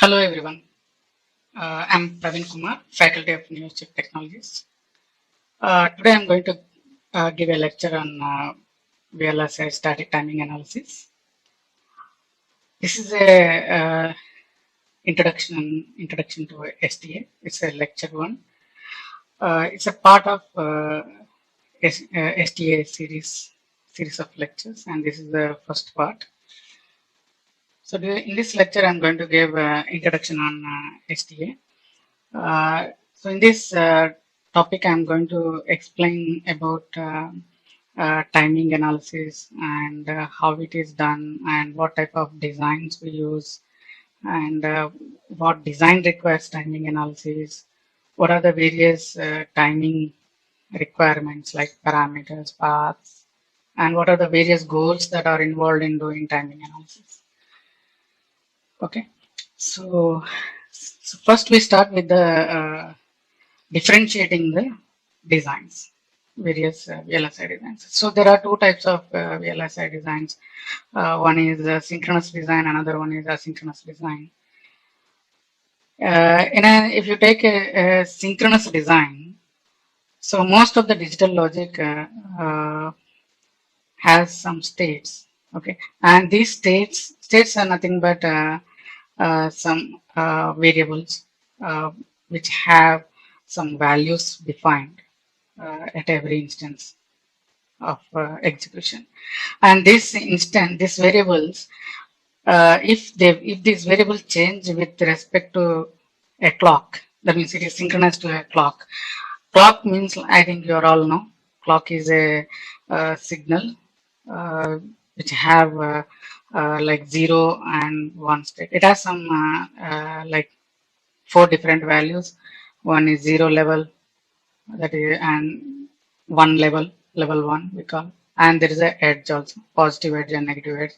Hello everyone. I'm Praveen Kumar, faculty of Neoschip Technologies. Today I'm going to give a lecture on VLSI static timing analysis. This is a introduction to STA. It's a lecture one. It's a part of STA series of lectures, and this is the first part. So in this lecture, I'm going to give introduction on STA. So in this topic, I'm going to explain about timing analysis and how it is done and what type of designs we use and what design requires timing analysis, what are the various timing requirements like parameters, paths, and what are the various goals that are involved in doing timing analysis. Okay, so first we start with the differentiating the designs, various VLSI designs. So there are two types of VLSI designs. One is synchronous design, another one is asynchronous design. If you take a synchronous design, so most of the digital logic has some states, okay, and these states are nothing but some variables which have some values defined at every instance of execution. And these variables, if these variables change with respect to a clock, that means it is synchronized to a clock. Clock means, I think you all know, clock is a signal which have like 0 and 1 state. It has some like 4 different values. One is 0 level, that is, and 1 level 1 we call, and there is a edge also, positive edge and negative edge,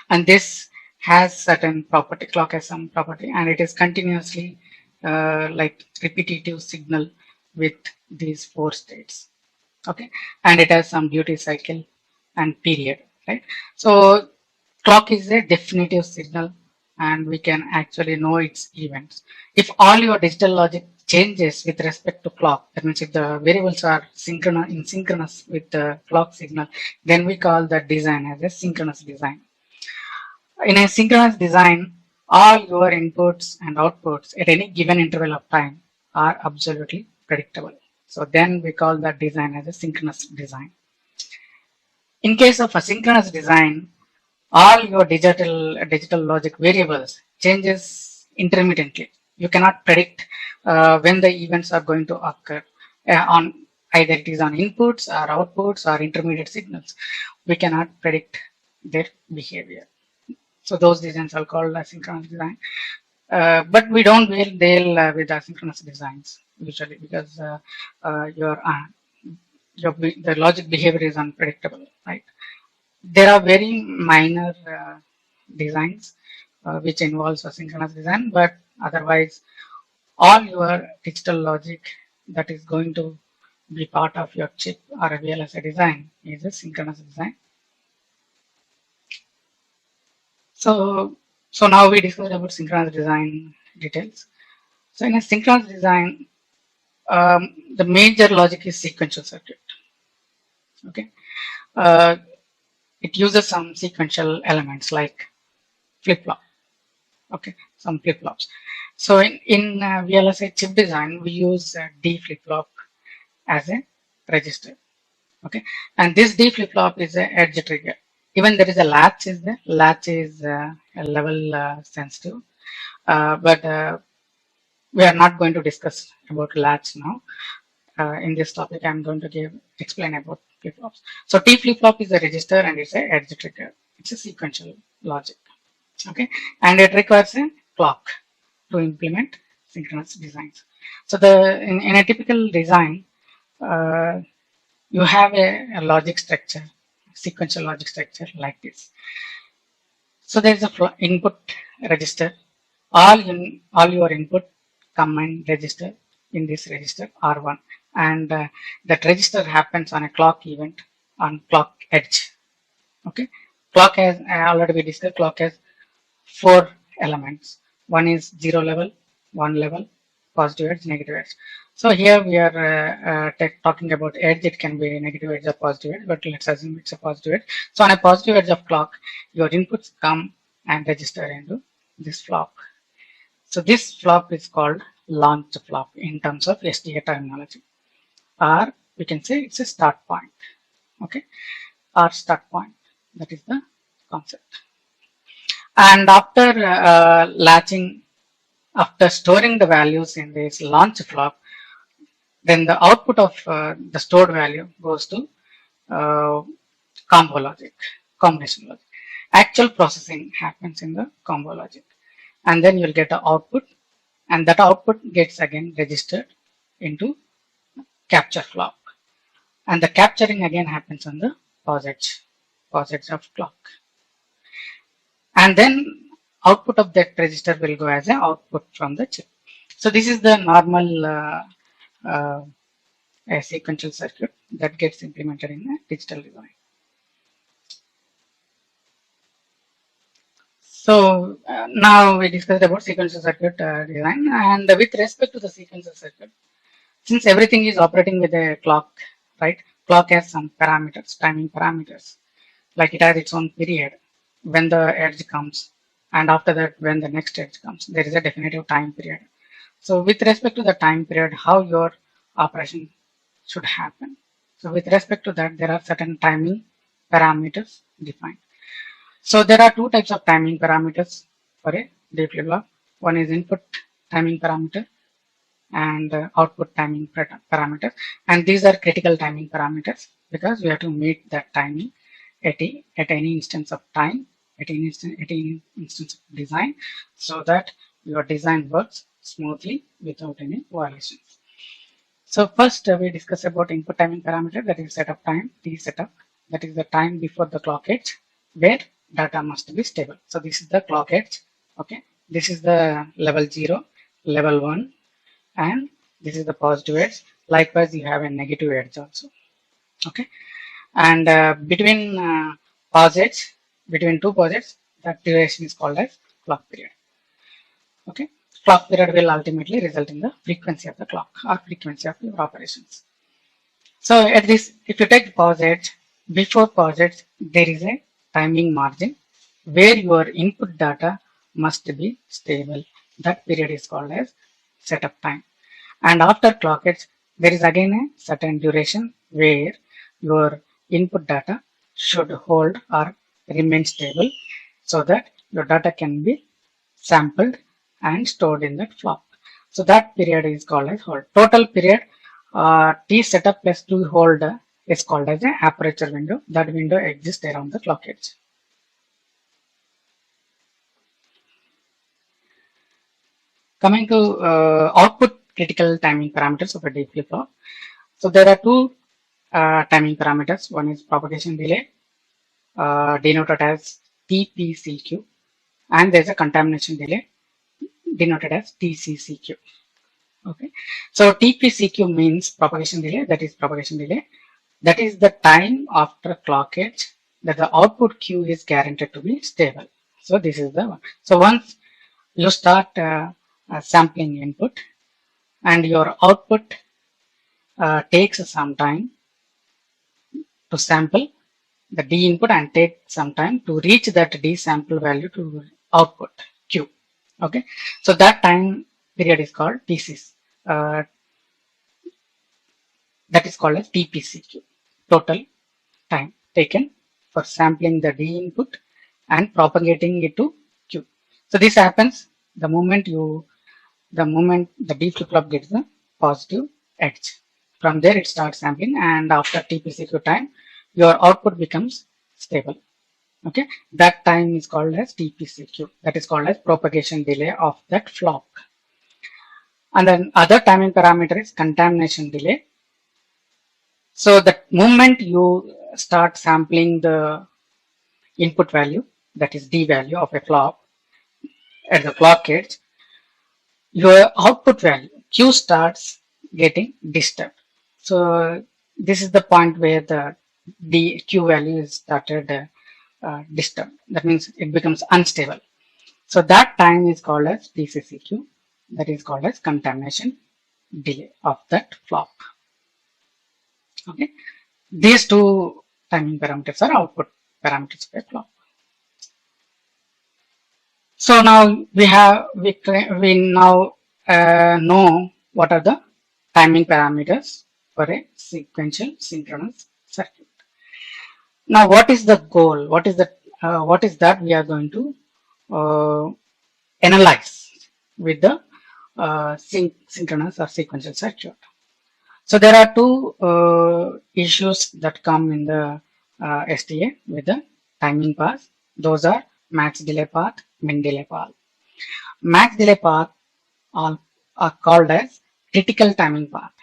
and this has certain property. Clock has some property, and it is continuously like repetitive signal with these 4 states. Okay, and it has some duty cycle and period, right? So clock is a definitive signal, and we can actually know its events. If all your digital logic changes with respect to clock, that means if the variables are synchronous with the clock signal, then we call that design as a synchronous design. In a synchronous design, all your inputs and outputs at any given interval of time are absolutely predictable. So then we call that design as a synchronous design. In case of asynchronous design, all your digital logic variables changes intermittently. You cannot predict when the events are going to occur on either it is on inputs or outputs or intermediate signals. We cannot predict their behavior. So those designs are called asynchronous design. But we don't deal with asynchronous designs usually because the logic behavior is unpredictable, right? There are very minor designs which involves asynchronous design, but otherwise all your digital logic that is going to be part of your chip or a VLSI design is a synchronous design. So now we discussed about synchronous design details. So in a synchronous design, the major logic is sequential circuit. Okay, it uses some sequential elements like flip-flop. Okay, some flip-flops. So in VLSI chip design, we use D flip-flop as a register. Okay, and this D flip-flop is a edge trigger. Even there is a latch is there. Latch is a level sensitive, but we are not going to discuss about latch now. In this topic, I'm going to explain about flip-flops. So T flip-flop is a register and it's a edge trigger. It's a sequential logic. Okay, and it requires a clock to implement synchronous designs. So in a typical design, you have a logic structure, sequential logic structure like this. So there is a input register. All your input come and register in this register R1, and that register happens on a clock event on clock edge. Okay, clock has already we discussed. Clock has 4 elements. One is 0 level, 1 level, positive edge, negative edge. So here we are talking about edge. It can be negative edge or positive edge, but let's assume it's a positive edge. So on a positive edge of clock, your inputs come and register into this flop. So this flop is called launch flop in terms of STA terminology, or we can say it's a start point. Okay, or start point. That is the concept. And after after storing the values in this launch flop, then the output of the stored value goes to uh, combo logic, combination logic. Actual processing happens in the combo logic, and then you'll get an output, and that output gets again registered into capture flop, and the capturing again happens on the pause edge of clock, and then output of that register will go as an output from the chip. So this is the normal uh, a sequential circuit that gets implemented in a digital design. So now we discussed about sequential circuit design, and with respect to the sequential circuit, since everything is operating with a clock, right? Clock has some parameters, timing parameters, like it has its own period when the edge comes, and after that when the next edge comes, there is a definitive time period. So with respect to the time period, how your operation should happen. So with respect to that, there are certain timing parameters defined. So there are two types of timing parameters for a D flip-flop. One is input timing parameter and output timing parameters. And these are critical timing parameters because we have to meet that timing at any instance of time, at any instance of design, so that your design works smoothly without any violations. So first we discuss about input timing parameter, that is setup time, T setup, that is the time before the clock edge where data must be stable. So this is the clock edge, okay. This is the level 0, level 1, and this is the positive edge. Likewise, you have a negative edge also, okay. And between pause edge, between two pause edges, that duration is called as clock period, okay. Clock period will ultimately result in the frequency of the clock or frequency of your operations. So at this, if you take pause edge, before pause edge, there is a timing margin where your input data must be stable. That period is called as setup time. And after clock edge, there is again a certain duration where your input data should hold or remain stable so that your data can be sampled and stored in that flop. So that period is called as hold. Total period T setup plus T hold is called as an aperture window. That window exists around the clock edge. Coming to output critical timing parameters of a D flip-flop. So there are two timing parameters. One is propagation delay, denoted as TPCQ, and there is a contamination delay denoted as TCCQ. Okay, so TPCQ means propagation delay. That is propagation delay. That is the time after clock edge that the output Q is guaranteed to be stable. So this is the one. So once you start sampling input and your output takes some time to sample the D input and take some time to reach that D sample value to output Q. Okay, so that time period is called TCs. That is called as TPCQ, total time taken for sampling the D input and propagating it to Q. So this happens the moment the D flip-flop gets the positive edge. From there it starts sampling, and after TPCQ time, your output becomes stable. Okay, that time is called as TPCQ. That is called as propagation delay of that flop. And then other timing parameter is contamination delay. So the moment you start sampling the input value, that is D value of a flop at the clock edge, your output value Q starts getting disturbed. So this is the point where the Q value is started disturbed. That means it becomes unstable. So that time is called as TCCQ. That is called as contamination delay of that flop. Okay. These two timing parameters are output parameters of a flop. So now we now know what are the timing parameters for a sequential synchronous circuit. Now, what is the goal? What is that we are going to uh, analyze with the synchronous or sequential circuit? So there are two issues that come in the STA with the timing path. Those are max delay path, min delay path. Max delay path are called as critical timing path.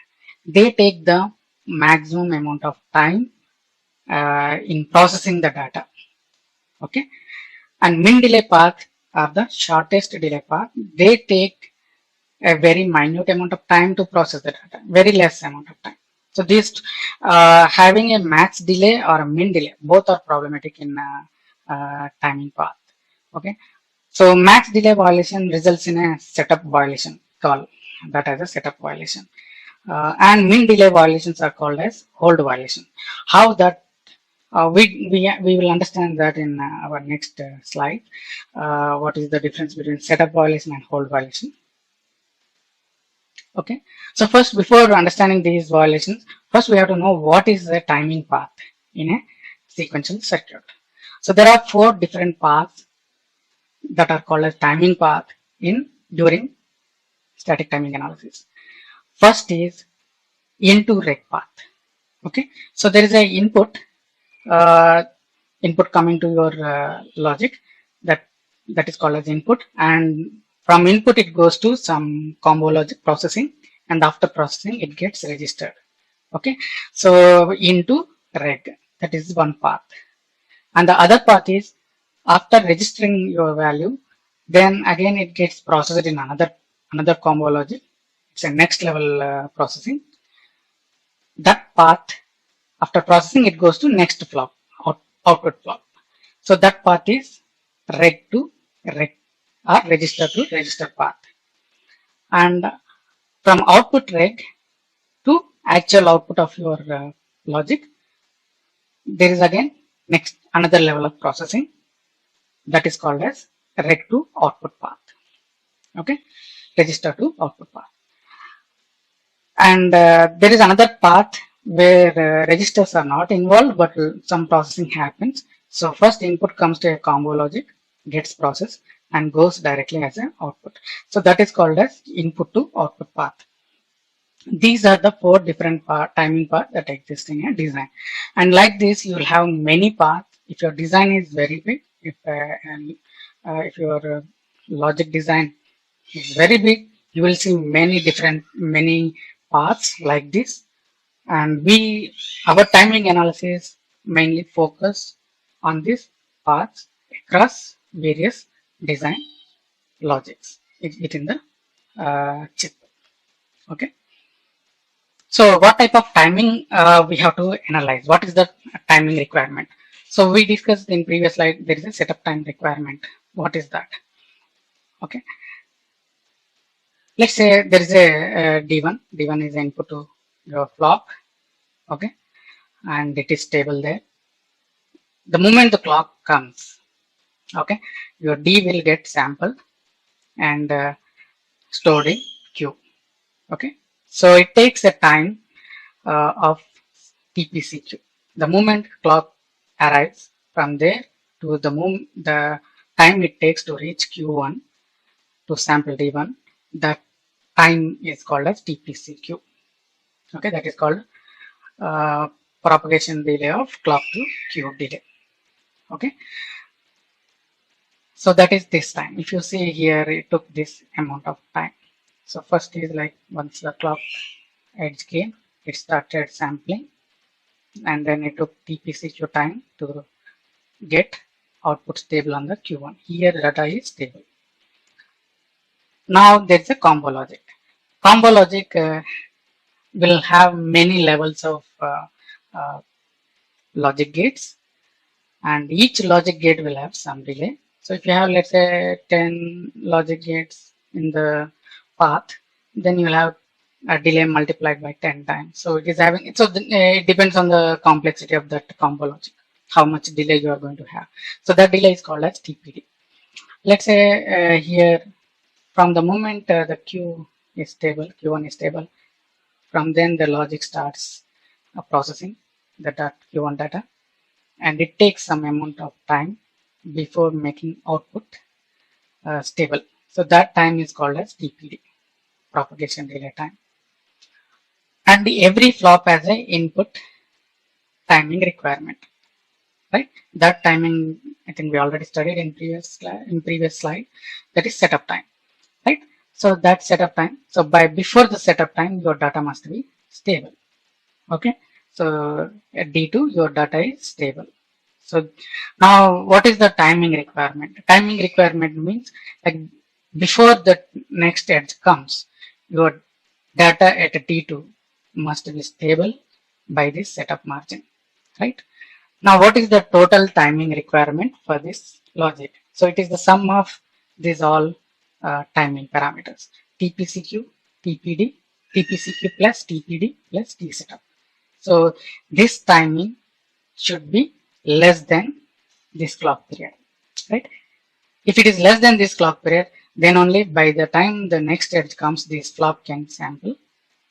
They take the maximum amount of time in processing the data. Okay, and min delay path are the shortest delay path. They take a very minute amount of time to process the data, very less amount of time. So these having a max delay or a min delay, both are problematic in timing path. Okay, so max delay violation results in a setup violation call that as a setup violation. And min delay violations are called as hold violation. How that we will understand that in our next slide. What is the difference between setup violation and hold violation? Okay. So first, before understanding these violations, first we have to know what is the timing path in a sequential circuit. So there are four different paths that are called as timing path in during static timing analysis. First is into reg path. Okay. So there is a uh, input coming to your logic that is called as input, and from input it goes to some combo logic processing, and after processing it gets registered. Okay, so into reg, that is one path, and the other path is after registering your value, then again it gets processed in another combo logic. It's a next level processing. That path, after processing, it goes to next flop, output flop. So that path is reg to reg or register to register path. And from output reg to actual output of your logic, there is again next another level of processing that is called as reg to output path. Okay, register to output path. And there is another path where registers are not involved, but some processing happens. So first input comes to a combo logic, gets processed, and goes directly as an output. So that is called as input to output path. These are the four different timing paths that exist in a design. And like this, you will have many paths. If your design is very big, if your logic design is very big, you will see many paths like this. And our timing analysis mainly focus on these paths across various design logics within the chip. Okay. So what type of timing we have to analyze? What is the timing requirement? So we discussed in previous slide, there is a setup time requirement. What is that? Okay. Let's say there is a D1. D1 is input to your flop. Okay. And it is stable there. The moment the clock comes, okay, your D will get sampled and stored in queue. Okay. So it takes a time of TPCQ. The moment clock arrives, from there to the time it takes to reach Q1 to sample D1, that time is called as TPCQ. Okay, that is called propagation delay of clock to Q delay. Okay, so that is this time. If you see here, it took this amount of time. So first is like once the clock edge came, it started sampling, and then it took TPCQ time to get output stable on the Q1. Here data is stable. Now there is a combo logic. Combo logic will have many levels of logic gates, and each logic gate will have some delay. So if you have, let's say, 10 logic gates in the path, then you'll have a delay multiplied by 10 times. So it is having, so it depends on the complexity of that combo logic, how much delay you are going to have. So that delay is called as TPD. Let's say here, from the moment the Q is stable, Q1 is stable, from then the logic starts processing the Q1 data, and it takes some amount of time before making output stable. So that time is called as TPD, propagation delay time. And every flop has a input timing requirement, right? That timing, I think we already studied in previous slide. That is setup time, right? So that setup time. So before the setup time, your data must be stable. Okay. So at D2, your data is stable. So now what is the timing requirement? Timing requirement means, like, before the next edge comes, your data at D2 must be stable by this setup margin, right? Now what is the total timing requirement for this logic? So it is the sum of these all timing parameters: TPCQ, TPD, TPCQ plus TPD plus T setup. So this timing should be less than this clock period, right? If it is less than this clock period, then only by the time the next edge comes, this flop can sample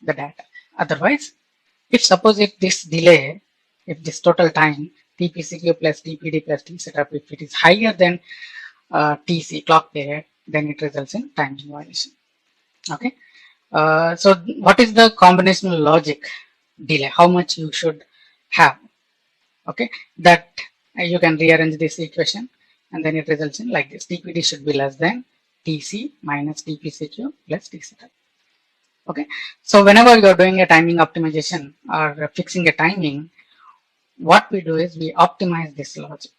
the data. Otherwise, if suppose if this delay, if this total time TPCQ plus TPD plus T setup, if it is higher than TC clock period, then it results in timing violation. Okay. So what is the combinational logic delay? How much you should have? Okay, that you can rearrange this equation, and then it results in like this: TPD should be less than TC minus TPCQ plus T setup. Okay, so whenever you are doing a timing optimization or fixing a timing, what we do is we optimize this logic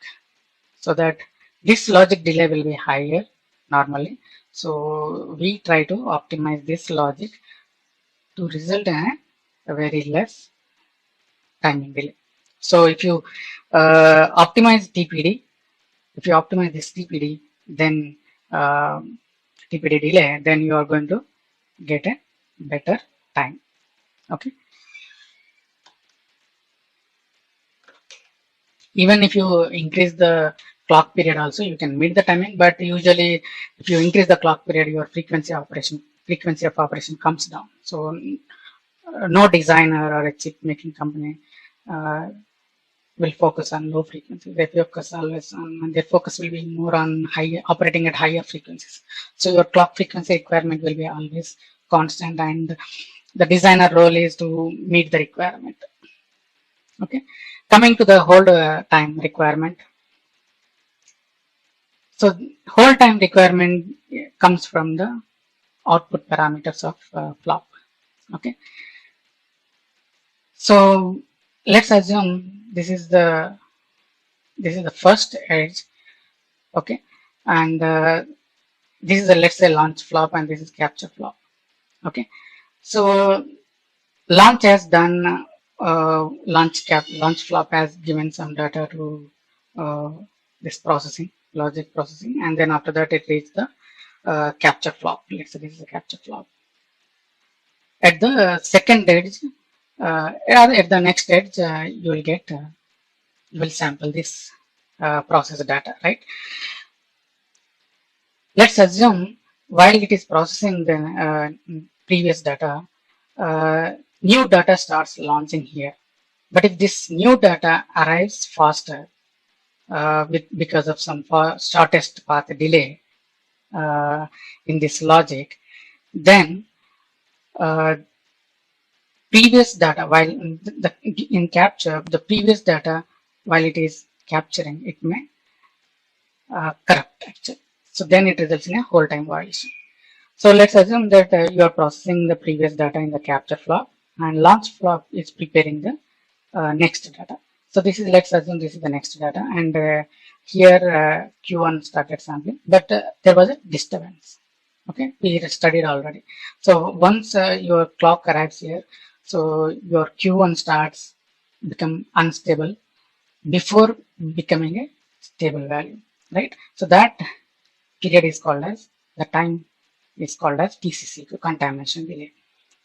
so that this logic delay will be higher normally. So we try to optimize this logic to result in a very less timing delay. So if you optimize TPD, if you optimize this TPD, then TPD delay, then you are going to get a better time. Okay. Even if you increase the clock period also, you can meet the timing, but usually if you increase the clock period, your frequency of operation comes down. So no designer or a chip making company will focus on low frequencies. They focus always on, their focus will be more on high, operating at higher frequencies. So your clock frequency requirement will be always constant, and the designer role is to meet the requirement. Okay, coming to the hold time requirement. So hold time requirement comes from the output parameters of flop. Okay, so let's assume this is the first edge. Okay, and this is a, let's say, launch flop, and this is capture flop. Okay, so launch has done launch flop has given some data to this processing, logic processing, and then after that it reaches the capture flop. Let's say this is a capture flop. At the second edge, at the next edge, you will get you will sample this process data, right? Let's assume while it is processing the previous data, new data starts launching here. But if this new data arrives faster because of some shortest path delay in this logic, then previous data, while in capture, the previous data, while it is capturing, it may corrupt actually. So then it results in a hold time violation. So let's assume that you are processing the previous data in the capture flop, and launch flop is preparing the next data. So this is, let's assume this is the next data, and here Q1 started sampling, but there was a disturbance. Okay, we studied already. So once your clock arrives here, so your Q1 starts become unstable before becoming a stable value. right? So that period is called as, the time is called as TCCQ, contamination delay.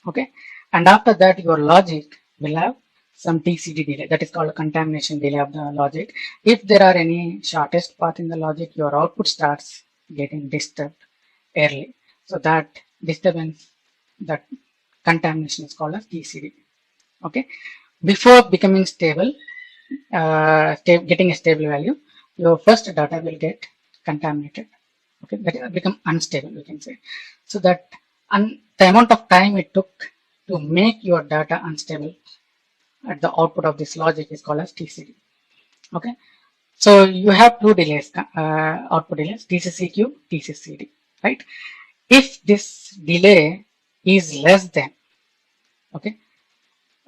Okay, and after that your logic will have some TCD delay, that is called contamination delay of the logic. If there are any shortest path in the logic, your output starts getting disturbed early. So that disturbance, that contamination is called as TCD. Okay, before becoming stable, getting a stable value, your first data will get contaminated. Okay, that will become unstable, we can say. So that the amount of time it took to make your data unstable at the output of this logic is called as TCD. Okay, so you have two delays, output delays, TCCQ, TCCD, right? If this delay is less than, okay,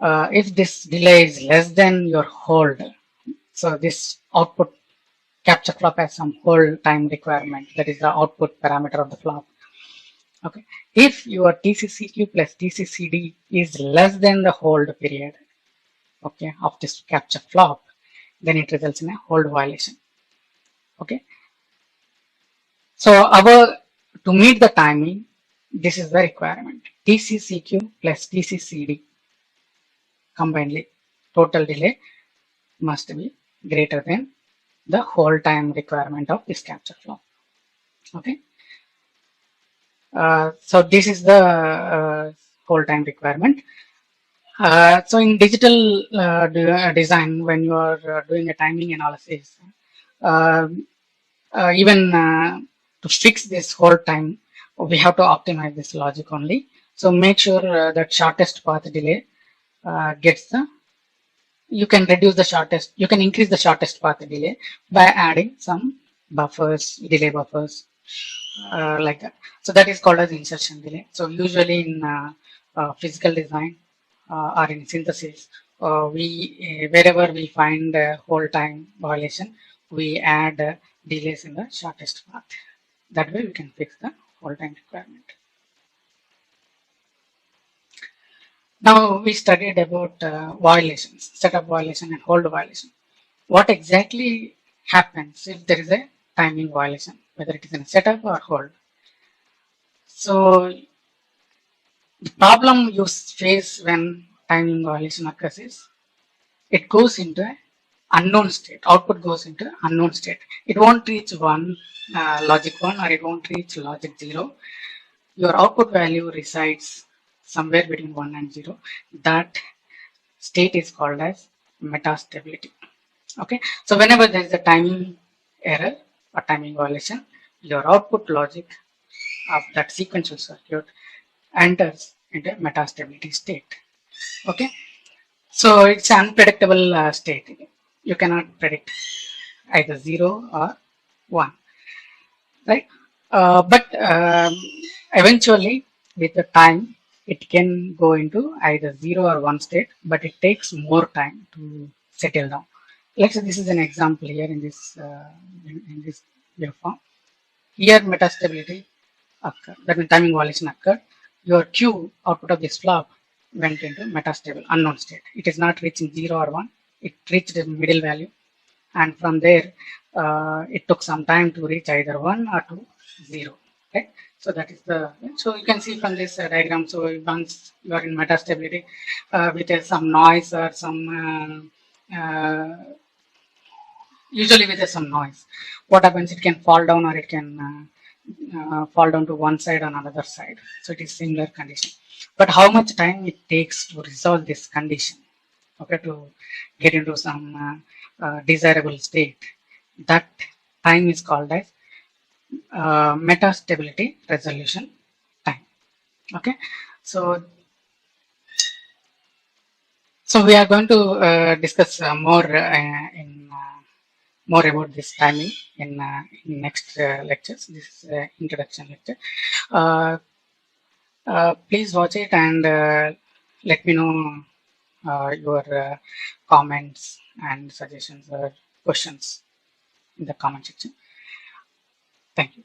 if this delay is less than your hold, so this output capture flop has some hold time requirement, that is the output parameter of the flop. Okay, if your TCCQ plus TCCD is less than the hold period, okay, of this capture flop, then it results in a hold violation. Okay, so our, to meet the timing, this is the requirement: TCCQ plus TCCD combinedly, total delay must be greater than the hold time requirement of this capture flop. Okay, so this is the hold time requirement. So in digital design, when you are doing a timing analysis, uh, even to fix this hold time, we have to optimize this logic only. So make sure that shortest path delay gets the, you can reduce the shortest, you can increase the shortest path delay by adding some buffers, delay buffers, like that. So that is called as insertion delay. So usually in physical design or in synthesis, we wherever we find hold time violation, we add delays in the shortest path. That way we can fix the hold time requirement. Now we studied about violations, setup violation and hold violation. What exactly happens if there is a timing violation, whether it is in a setup or hold? So the problem you face when timing violation occurs is, it goes into an unknown state. Output goes into unknown state. It won't reach logic 1, or it won't reach logic 0. Your output value resides somewhere between 1 and 0. That state is called as metastability. Okay, so whenever there is a timing error or timing violation, your output logic of that sequential circuit enters into a metastability state. Okay, so it's an unpredictable state. You cannot predict either 0 or 1, right? But eventually, with the time, it can go into either 0 or 1 state, but it takes more time to settle down. Let's say this is an example here in this in this waveform. Here metastability occurred, that means timing violation occurred. Your Q output of this flop went into metastable unknown state. It is not reaching 0 or 1. It reached the middle value, and from there it took some time to reach either 1 or to 0. Okay, so that is the, so you can see from this diagram. So once you are in metastability with some noise or some usually with some noise, what happens, it can fall down, or it can fall down to one side or another side. So it is similar condition. But how much time it takes to resolve this condition, okay, to get into some desirable state, that time is called as metastability resolution time. Okay, so we are going to discuss more more about this timing in next lectures. This is introduction lecture. Please watch it and let me know your comments and suggestions or questions in the comment section. Thank you.